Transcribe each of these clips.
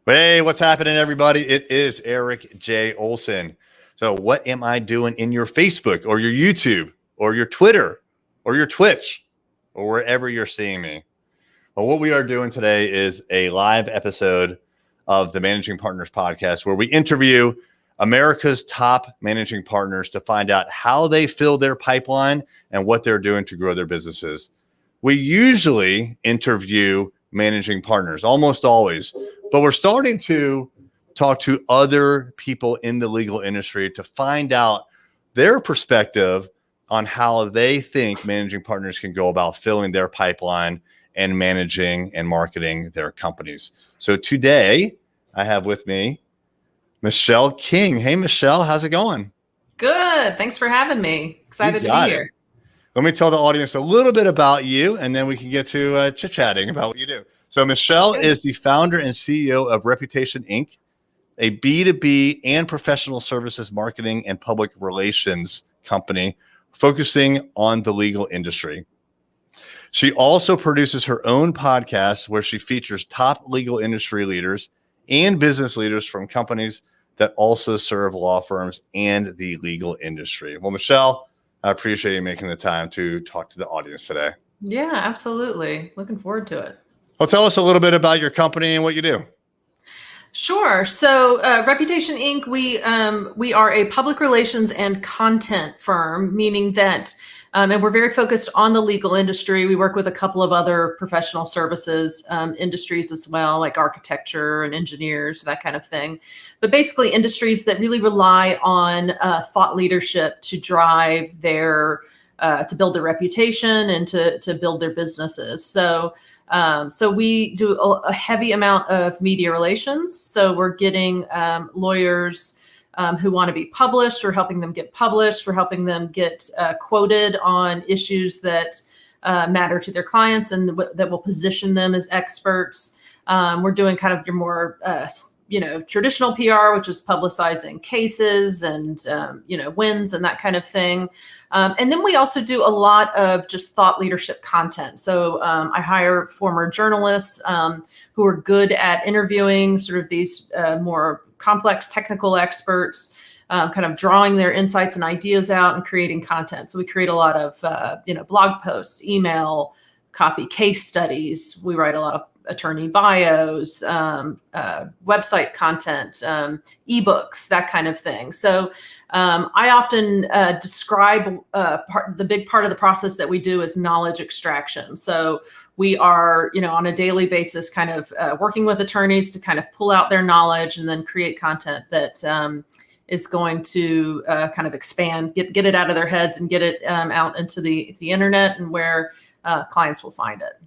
Hey, what's happening, everybody? It is Eric J. Olson. So what am I doing in your Facebook or your YouTube or your Twitter or your Twitch or wherever you're seeing me? Well, what we are doing today is a live episode of the Managing Partners podcast where we interview America's top managing partners to find out how they fill their pipeline and what they're doing to grow their businesses. We usually interview managing partners, almost always, but we're starting to talk to other people in the legal industry to find out their perspective on how they think managing partners can go about filling their pipeline and managing and marketing their companies. So today I have with me Michelle King. Hey, Michelle, how's it going? Good. Thanks for having me. Excited to be here. Let me tell the audience a little bit about you, and then we can get to chit-chatting about what you do. So Michelle is the founder and CEO of Reputation Inc., a B2B and professional services marketing and public relations company focusing on the legal industry. She also produces her own podcast where she features top legal industry leaders and business leaders from companies that also serve law firms and the legal industry. Well, Michelle, I appreciate you making the time to talk to the audience today. Yeah, absolutely. Looking forward to it. Well, tell us a little bit about your company and what you do. Sure. So Reputation Inc., we are a public relations and content firm, meaning that, and we're very focused on the legal industry. We work with a couple of other professional services industries as well, like architecture and engineers, that kind of thing. But basically industries that really rely on thought leadership to drive their, to build their reputation and to build their businesses. So we do a heavy amount of media relations. So we're getting lawyers who want to be published. We're helping them get published. We're helping them get quoted on issues that matter to their clients and that will position them as experts. We're doing kind of your more traditional PR, which is publicizing cases and wins and that kind of thing. And then we also do a lot of just thought leadership content. So I hire former journalists who are good at interviewing sort of these more complex technical experts, kind of drawing their insights and ideas out and creating content. So we create a lot of blog posts, email copy, case studies. We write a lot of attorney bios, website content, ebooks, that kind of thing. So I often describe the big part of the process that we do as knowledge extraction. So we are, on a daily basis, kind of working with attorneys to kind of pull out their knowledge and then create content that is going to kind of expand, get it out of their heads and get it out into the internet and where clients will find it.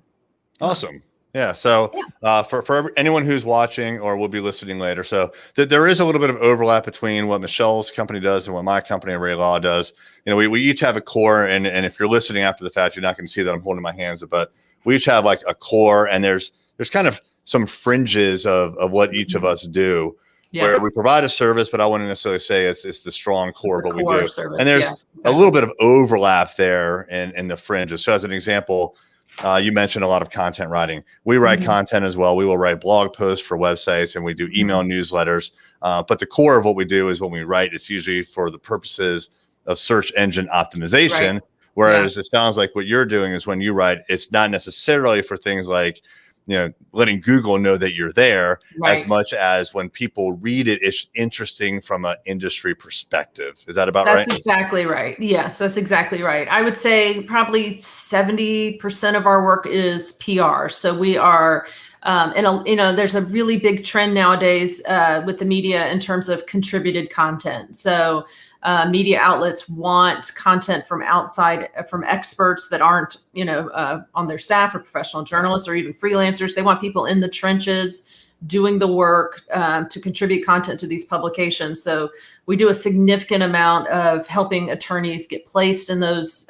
Awesome. Yeah. So for anyone who's watching or will be listening later, so there is a little bit of overlap between what Michelle's company does and what my company, Array Law, does. We each have a core, and if you're listening after the fact, you're not going to see that I'm holding my hands, but we each have like a core, and there's kind of some fringes of what each of us do. Yeah. Where we provide a service, but I wouldn't necessarily say it's the strong core of what we do. Service, and there's a little bit of overlap there in the fringes. So as an example, you mentioned a lot of content writing. We write content as well. We will write blog posts for websites, and we do email newsletters. But the core of what we do is when we write, it's usually for the purposes of search engine optimization. Right. Whereas it sounds like what you're doing is when you write, it's not necessarily for things like, letting Google know that you're there, as much as when people read it, it's interesting from an industry perspective. Is that about right? That's exactly right. Yes, that's exactly right. I would say probably 70% of our work is PR. So we are, there's a really big trend nowadays with the media in terms of contributed content. So media outlets want content from outside, from experts that aren't, on their staff or professional journalists or even freelancers. They want people in the trenches doing the work to contribute content to these publications. So we do a significant amount of helping attorneys get placed in those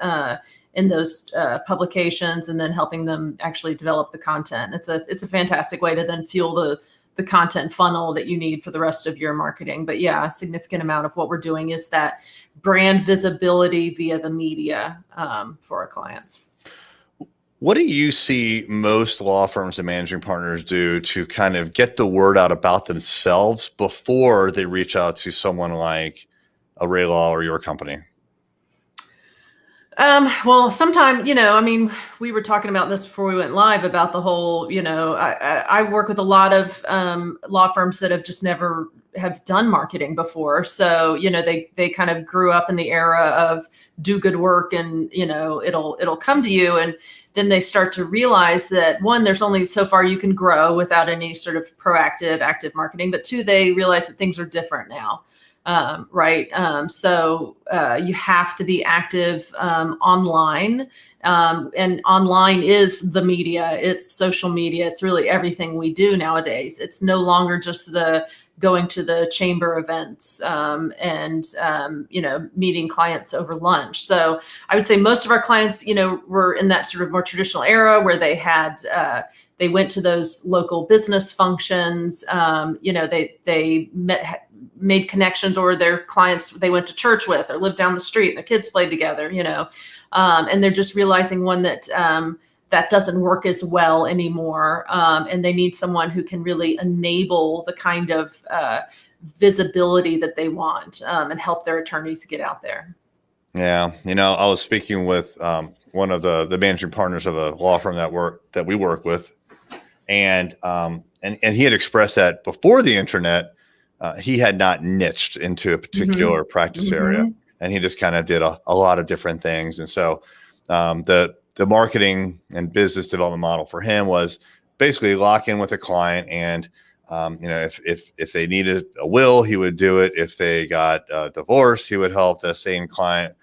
publications and then helping them actually develop the content. It's a fantastic way to then fuel the content funnel that you need for the rest of your marketing. But yeah, a significant amount of what we're doing is that brand visibility via the media for our clients. What do you see most law firms and managing partners do to kind of get the word out about themselves before they reach out to someone like a Ray Law or your company? Well, sometime, I mean, we were talking about this before we went live about the whole, I work with a lot of law firms that have just never have done marketing before. So, they kind of grew up in the era of do good work and, it'll come to you. And then they start to realize that one, there's only so far you can grow without any sort of proactive, active marketing. But two, they realize that things are different now. Right. So you have to be active online. And online is the media. It's social media. It's really everything we do nowadays. It's no longer just the going to the chamber events and meeting clients over lunch. So I would say most of our clients, were in that sort of more traditional era where they had they went to those local business functions. They made connections, or their clients they went to church with or lived down the street and their kids played together, and they're just realizing that that doesn't work as well anymore. And they need someone who can really enable the kind of visibility that they want and help their attorneys get out there. Yeah. I was speaking with one of the managing partners of a law firm that we work with. And he had expressed that before the internet, he had not niched into a particular practice area, and he just kind of did a lot of different things. And so the marketing and business development model for him was basically lock in with a client, and if they needed a will, he would do it. If they got divorced, he would help the same client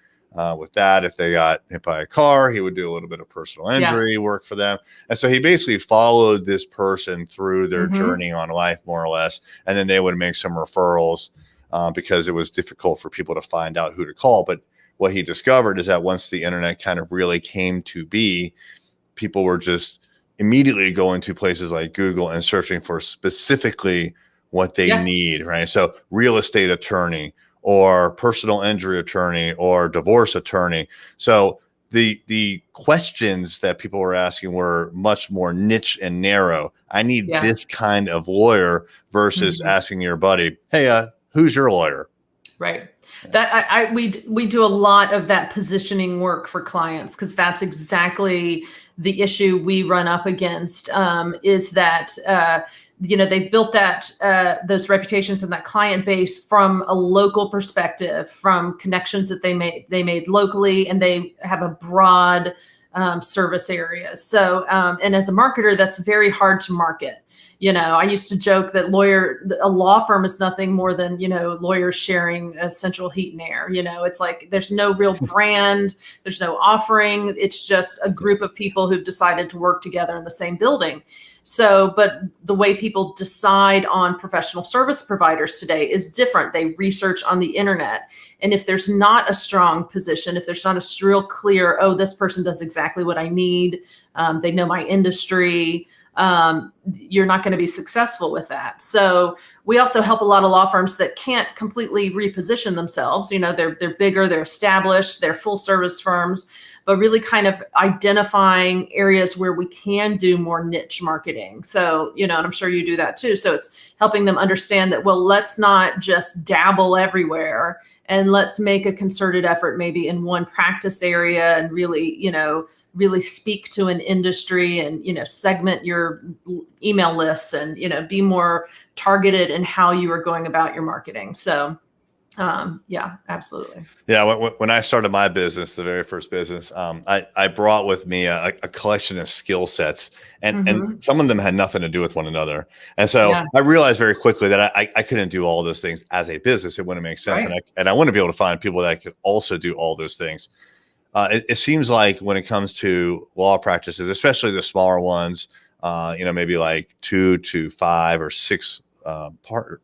with that. If they got hit by a car, he would do a little bit of personal injury work for them. And so he basically followed this person through their journey on life, more or less. And then they would make some referrals because it was difficult for people to find out who to call. But what he discovered is that once the internet kind of really came to be, people were just immediately going to places like Google and searching for specifically what they need, right? So real estate attorney, or personal injury attorney, or divorce attorney. So the questions that people were asking were much more niche and narrow. I need this kind of lawyer versus asking your buddy, hey, who's your lawyer? Right. That we do a lot of that positioning work for clients, because that's exactly the issue we run up against, is that they've built that those reputations and that client base from a local perspective, from connections that they made locally, and they have a broad service area. So and as a marketer, that's very hard to market. I used to joke that a law firm is nothing more than, lawyers sharing central heat and air. It's like there's no real brand, there's no offering. It's just a group of people who've decided to work together in the same building. So, but the way people decide on professional service providers today is different. They research on the internet. And if there's not a strong position, if there's not a real clear, this person does exactly what I need, they know my industry, you're not going to be successful with that. So we also help a lot of law firms that can't completely reposition themselves. They're bigger, they're established, they're full service firms, but really kind of identifying areas where we can do more niche marketing. So, and I'm sure you do that too. So it's helping them understand that, well, let's not just dabble everywhere, and let's make a concerted effort maybe in one practice area and really speak to an industry and, segment your email lists and, be more targeted in how you are going about your marketing. So, yeah, absolutely. Yeah. When I started my business, the very first business, I brought with me a collection of skill sets, and some of them had nothing to do with one another. And so I realized very quickly that I couldn't do all those things as a business. It wouldn't make sense. Right. And I want to be able to find people that could also do all those things. It seems like when it comes to law practices, especially the smaller ones, maybe like 2 to 5 or 6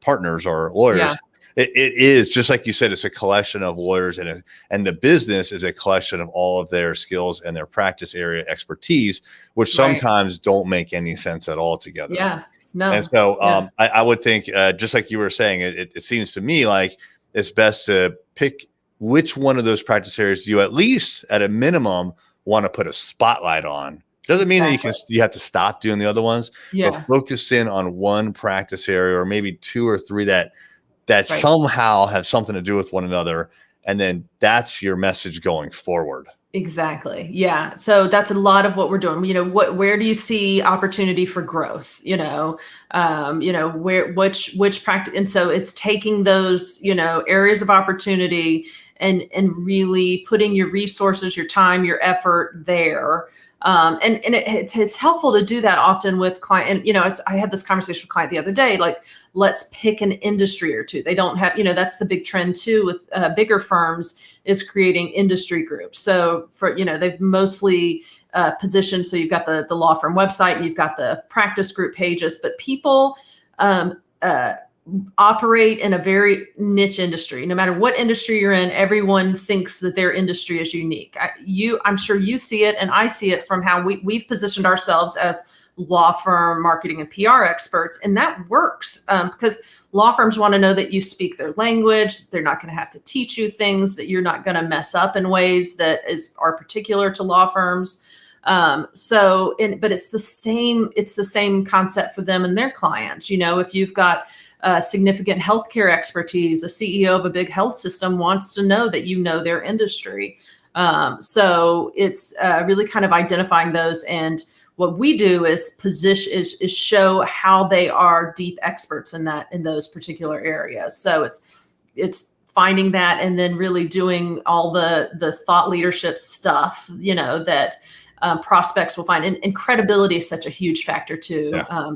partners or lawyers. Yeah. It is just like you said, it's a collection of lawyers, and the business is a collection of all of their skills and their practice area expertise, which sometimes don't make any sense at all together. Yeah, no. And so I would think, just like you were saying, it seems to me like it's best to pick which one of those practice areas you at least at a minimum want to put a spotlight on Doesn't mean that Exactly. you have to stop doing the other ones, but Yeah. focus in on one practice area or maybe two or three that Right. somehow have something to do with one another, and then that's your message going forward. Exactly. Yeah. So that's a lot of what we're doing. Where do you see opportunity for growth? Which practice, and so it's taking those, areas of opportunity and really putting your resources, your time, your effort there. It's helpful to do that often with client. And, I had this conversation with a client the other day, like, let's pick an industry or two. They don't have, that's the big trend too with bigger firms, is creating industry groups. So they've mostly positioned. So you've got the law firm website and you've got the practice group pages, but people operate in a very niche industry. No matter what industry you're in, everyone thinks that their industry is unique. I'm sure you see it, and I see it from how we've positioned ourselves as law firm marketing and PR experts. And that works because law firms want to know that you speak their language. They're not going to have to teach you things that you're not going to mess up in ways that are particular to law firms. But it's the same concept for them and their clients. If you've got significant healthcare expertise, a CEO of a big health system wants to know that you know their industry. So it's really kind of identifying those, and what we do is is show how they are deep experts in those particular areas. So it's finding that and then really doing all the thought leadership stuff, that prospects will find. And credibility is such a huge factor too. Yeah.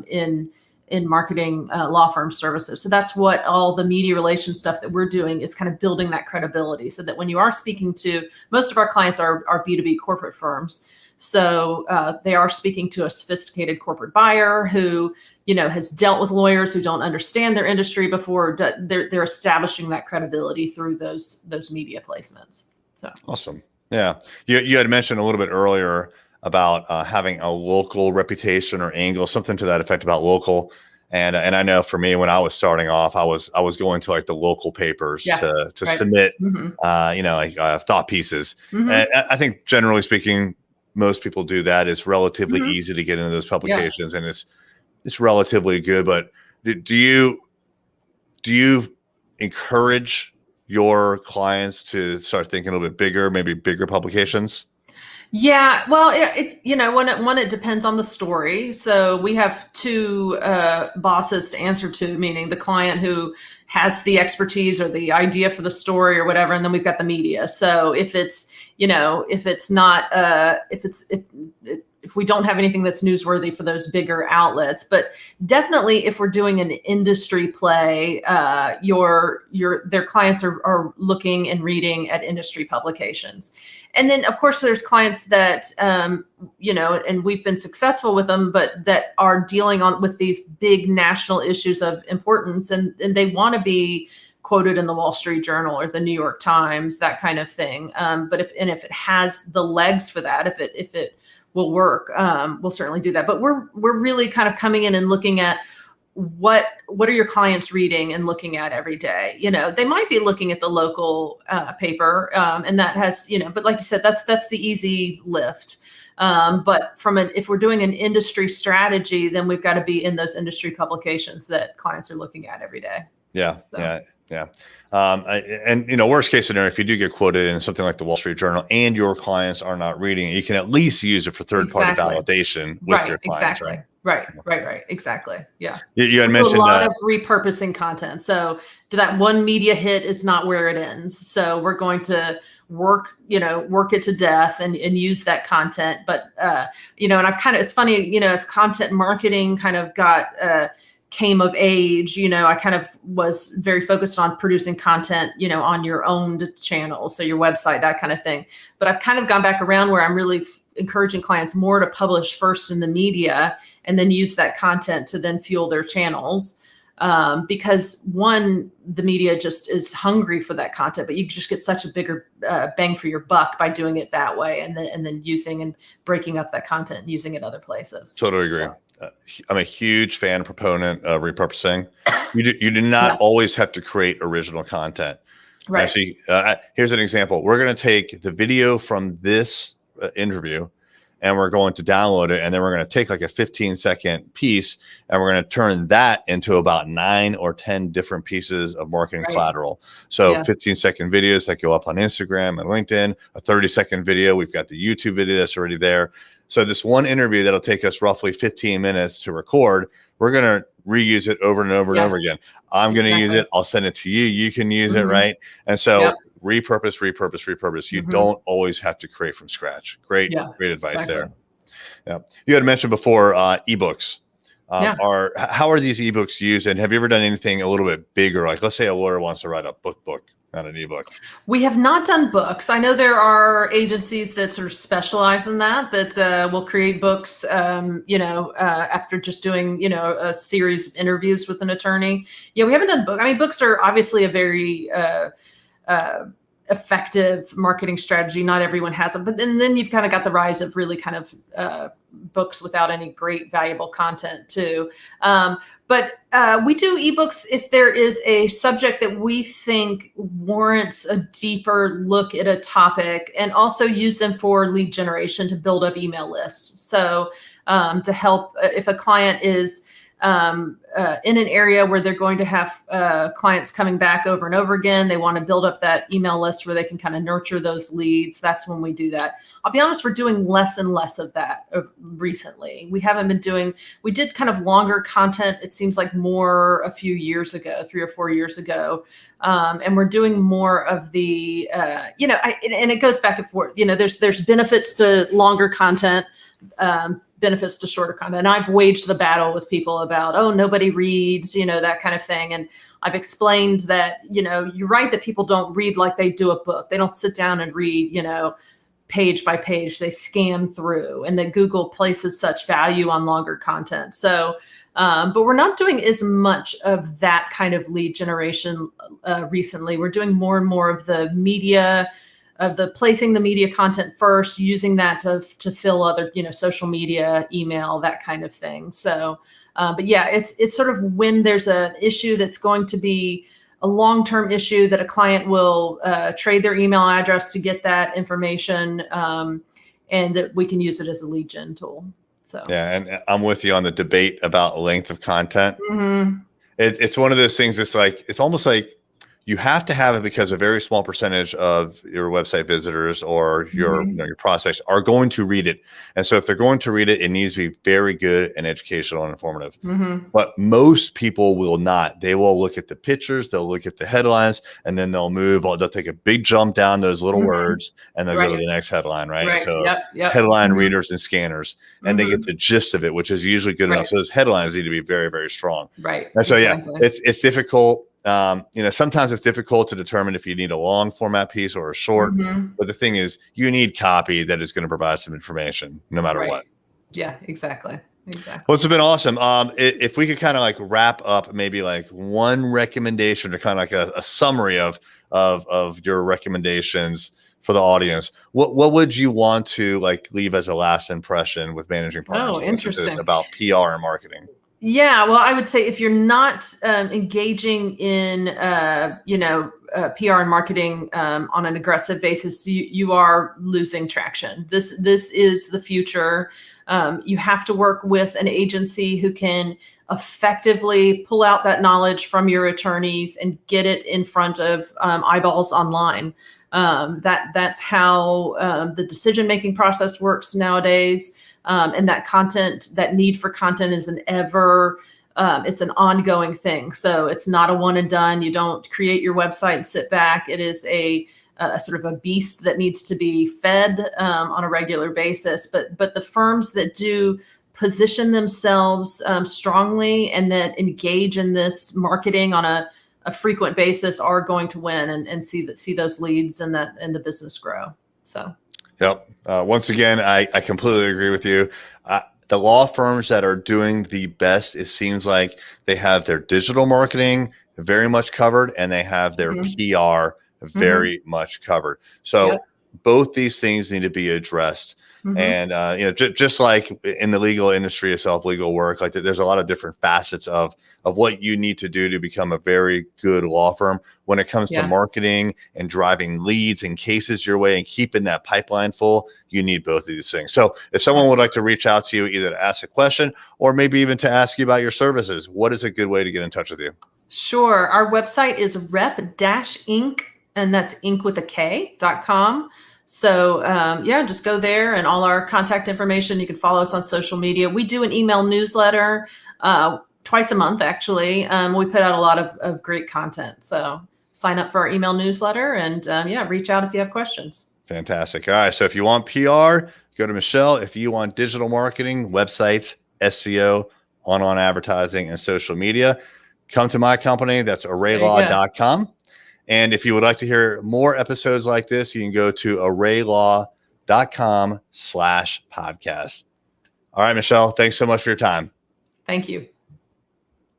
In marketing law firm services. So that's what all the media relations stuff that we're doing is, kind of building that credibility, so that when you are speaking to, most of our clients are B2B corporate firms. So they are speaking to a sophisticated corporate buyer who, has dealt with lawyers who don't understand their industry before. They're establishing that credibility through those media placements. So awesome. Yeah. You had mentioned a little bit earlier about having a local reputation or angle, something to that effect about local. And I know for me, when I was starting off, I was going to like the local papers to right. submit, Mm-hmm. thought pieces. Mm-hmm. And I think generally speaking, most people do that. It's relatively Mm-hmm. easy to get into those publications, and it's relatively good. But do you encourage your clients to start thinking a little bit bigger, maybe bigger publications? Yeah, well, it depends on the story. So we have two bosses to answer to, meaning the client who has the expertise or the idea for the story or whatever, and then we've got the media. So if we don't have anything that's newsworthy for those bigger outlets, but definitely if we're doing an industry play, their clients are looking and reading at industry publications. And then, of course, there's clients that, and we've been successful with them, but that are dealing with these big national issues of importance, and they want to be quoted in the Wall Street Journal or the New York Times, that kind of thing. But if it has the legs for that, if it will work, we'll certainly do that. But we're really kind of coming in and looking at what are your clients reading and looking at every day. They might be looking at the local paper, and that has, but like you said, that's the easy lift. But if we're doing an industry strategy, then we've got to be in those industry publications that clients are looking at every day. Yeah. So. Yeah. Worst case scenario, if you do get quoted in something like the Wall Street Journal and your clients are not reading it, you can at least use it for third-party validation with your clients. Exactly. Right. Exactly. Yeah. You had mentioned a lot of repurposing content. So that one media hit is not where it ends. So we're going to work it to death and use that content. But, and it's funny, as content marketing kind of came of age, I kind of was very focused on producing content, on your own channel. So your website, that kind of thing. But I've kind of gone back around where I'm really encouraging clients more to publish first in the media and then use that content to then fuel their channels. Because one, the media just is hungry for that content, but you just get such a bigger bang for your buck by doing it that way, and then using and breaking up that content and using it other places. Totally agree. I'm a huge fan, proponent of repurposing. You do not always have to create original content. Right. Actually, here's an example. We're going to take the video from this interview, and we're going to download it, and then we're going to take like a 15-second piece and we're going to turn that into about 9 or 10 different pieces of marketing collateral. So 15-second videos that go up on Instagram and LinkedIn, a 30-second video. We've got the YouTube video that's already there. So this one interview that'll take us roughly 15 minutes to record, we're going to reuse it over and over and over again. I'm going to use it. I'll send it to you. You can use it, right? And so repurpose. You don't always have to create from scratch. Great advice there. Yeah. You had mentioned before ebooks. How are these ebooks used? And have you ever done anything a little bit bigger? Like, let's say a lawyer wants to write a book, not an ebook. We have not done books. I know there are agencies that sort of specialize in that will create books, after just doing, a series of interviews with an attorney. Yeah, we haven't done book. I mean, books are obviously a very effective marketing strategy. Not everyone has them, but then you've kind of got the rise of really kind of books without any great valuable content too. But we do ebooks if there is a subject that we think warrants a deeper look at a topic, and also use them for lead generation to build up email lists. So to help if a client is in an area where they're going to have clients coming back over and over again, they want to build up that email list where they can kind of nurture those leads. That's when we do that. I'll be honest, we're doing less and less of that recently. We haven't been doing, we did kind of longer content. It seems like more a few years ago, 3 or 4 years ago. And we're doing more of the, and it goes back and forth. There's benefits to longer content, benefits to shorter content. And I've waged the battle with people about, oh, nobody reads, that kind of thing. And I've explained that, you're right that people don't read like they do a book. They don't sit down and read, page by page. They scan through, and that Google places such value on longer content. So, but we're not doing as much of that kind of lead generation recently. We're doing more and more of the media, of the placing the media content first, using that to fill other, social media, email, that kind of thing. So, but yeah, it's sort of when there's an issue that's going to be a long-term issue that a client will trade their email address to get that information, and that we can use it as a lead gen tool. So yeah, and I'm with you on the debate about length of content. It's one of those things. It's almost like you have to have it because a very small percentage of your website visitors or your your prospects are going to read it. And so if they're going to read it, it needs to be very good and educational and informative. But most people will not. They will look at the pictures, they'll look at the headlines, and then they'll move, or they'll take a big jump down those little words, and they'll go to the next headline, right? So headline readers and scanners, and they get the gist of it, which is usually good enough. So those headlines need to be very, very strong. And so, it's difficult. Sometimes it's difficult to determine if you need a long format piece or a short, but the thing is, you need copy that is going to provide some information no matter what. Yeah, exactly. Well, it's been awesome. If we could kind of like wrap up maybe like one recommendation, or kind of like a summary of your recommendations for the audience, what would you want to like leave as a last impression with managing partners? Oh, interesting. About PR and marketing. Yeah, well, I would say if you're not engaging in, PR and marketing on an aggressive basis, you are losing traction. This is the future. You have to work with an agency who can effectively pull out that knowledge from your attorneys and get it in front of eyeballs online. That's how the decision-making process works nowadays. And that need for content is it's an ongoing thing. So it's not a one and done. You don't create your website and sit back. It is a sort of a beast that needs to be fed on a regular basis. But the firms that do position themselves strongly and that engage in this marketing on a frequent basis are going to win and see those leads and the business grow. So. Yep. Once again, I completely agree with you. The law firms that are doing the best, it seems like they have their digital marketing very much covered, and they have their PR very much covered. So both these things need to be addressed. And, just like in the legal industry itself, legal work, like there's a lot of different facets of what you need to do to become a very good law firm when it comes to marketing and driving leads and cases your way and keeping that pipeline full. You need both of these things. So if someone would like to reach out to you, either to ask a question or maybe even to ask you about your services, what is a good way to get in touch with you? Sure. Our website is rep-inc, and that's inc with a K.com. So just go there, and all our contact information. You can follow us on social media. We do an email newsletter twice a month, actually. We put out a lot of great content. So sign up for our email newsletter and reach out if you have questions. Fantastic. All right. So if you want PR, go to Michelle. If you want digital marketing, websites, SEO, on advertising, and social media, come to my company. That's arraylaw.com. And if you would like to hear more episodes like this, you can go to arraylaw.com/podcast. All right, Michelle, thanks so much for your time. Thank you.